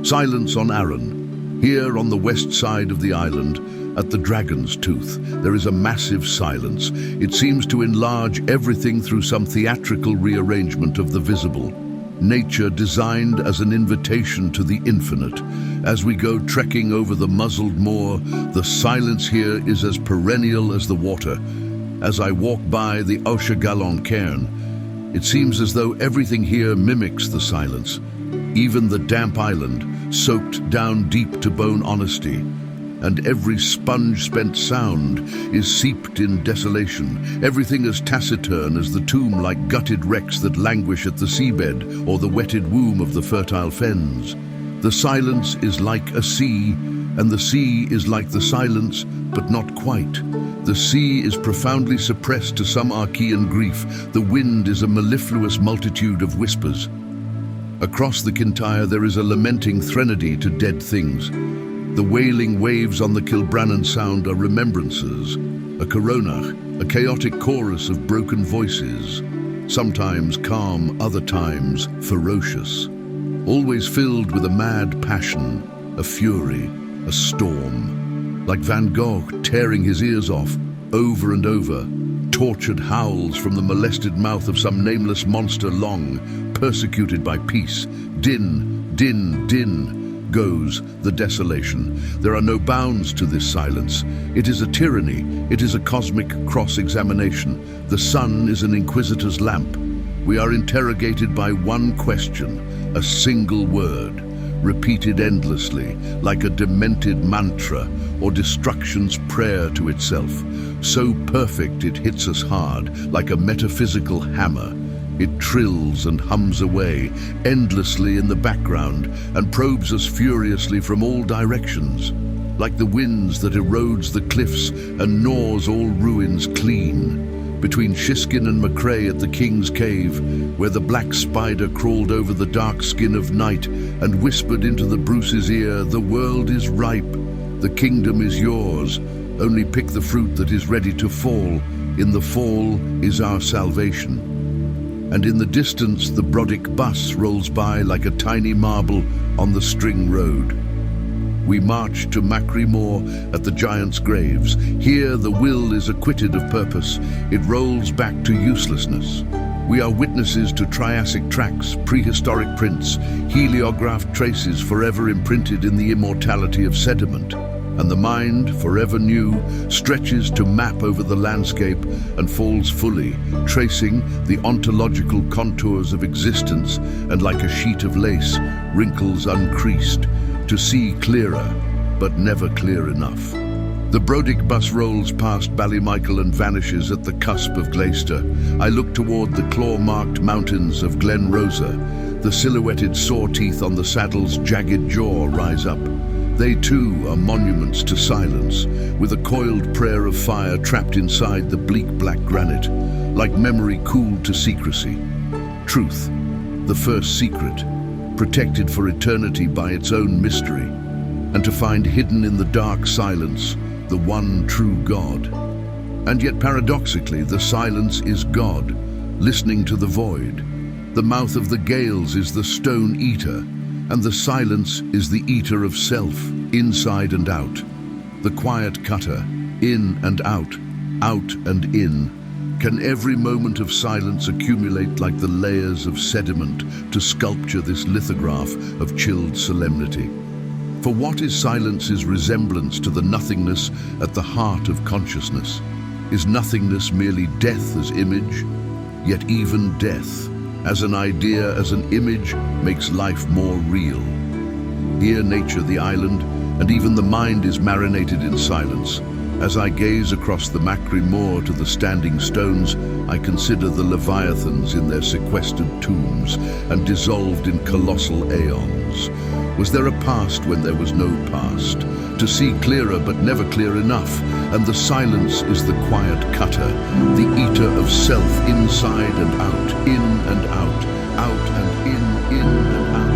Silence on Arran. Here on the west side of the island, at the Dragon's Tooth, there is a massive silence. It seems to enlarge everything through some theatrical rearrangement of the visible. Nature designed as an invitation to the infinite. As we go trekking over the muzzled moor, the silence here is as perennial as the water. As I walk by the Galon cairn, it seems as though everything here mimics the silence. Even the damp island, soaked down deep to bone honesty, and every sponge-spent sound is seeped in desolation. Everything as taciturn as the tomb-like gutted wrecks that languish at the seabed or the wetted womb of the fertile fens. The silence is like a sea, and the sea is like the silence, but not quite. The sea is profoundly suppressed to some Archean grief. The wind is a mellifluous multitude of whispers. Across the Kintyre there is a lamenting threnody to dead things. The wailing waves on the Kilbrannan Sound are remembrances, a coronach, a chaotic chorus of broken voices, sometimes calm, other times ferocious, always filled with a mad passion, a fury, a storm. Like Van Gogh tearing his ears off over and over, tortured howls from the molested mouth of some nameless monster long persecuted by peace. Din, din, din goes the desolation. There are no bounds to this silence. It is a tyranny. It is a cosmic cross-examination. The sun is an inquisitor's lamp. We are interrogated by one question, a single word, repeated endlessly, like a demented mantra or destruction's prayer to itself. So perfect it hits us hard, like a metaphysical hammer. It trills and hums away, endlessly in the background, and probes us furiously from all directions, like the winds that erodes the cliffs and gnaws all ruins clean. Between Shiskin and McCrae at the King's Cave, where the black spider crawled over the dark skin of night and whispered into the Bruce's ear, "The world is ripe, the kingdom is yours, only pick the fruit that is ready to fall. In the fall is our salvation." And in the distance the Brodick bus rolls by like a tiny marble on the string road. We march to Macri Moor at the giants' graves. Here the will is acquitted of purpose. It rolls back to uselessness. We are witnesses to Triassic tracks, prehistoric prints, heliographed traces forever imprinted in the immortality of sediment. And the mind, forever new, stretches to map over the landscape and falls fully, tracing the ontological contours of existence, and like a sheet of lace, wrinkles uncreased, to see clearer, but never clear enough. The Brodick bus rolls past Ballymichael and vanishes at the cusp of Glaister. I look toward the claw-marked mountains of Glen Rosa. The silhouetted saw teeth on the saddle's jagged jaw rise up. They too are monuments to silence, with a coiled prayer of fire trapped inside the bleak black granite, like memory cooled to secrecy. Truth, the first secret, protected for eternity by its own mystery, and to find hidden in the dark silence the one true God. And yet paradoxically, the silence is God, listening to the void. The mouth of the gales is the stone eater, and the silence is the eater of self, inside and out. The quiet cutter, in and out and in. Can every moment of silence accumulate like the layers of sediment to sculpture this lithograph of chilled solemnity? For what is silence's resemblance to the nothingness at the heart of consciousness? Is nothingness merely death as image? Yet even death, as an idea, as an image, makes life more real. Here nature, the island, and even the mind is marinated in silence. As I gaze across the Macri Moor to the standing stones, I consider the leviathans in their sequestered tombs and dissolved in colossal aeons. Was there a past when there was no past? To see clearer but never clear enough, and the silence is the quiet cutter, the eater of self inside and out, in and out and in and out.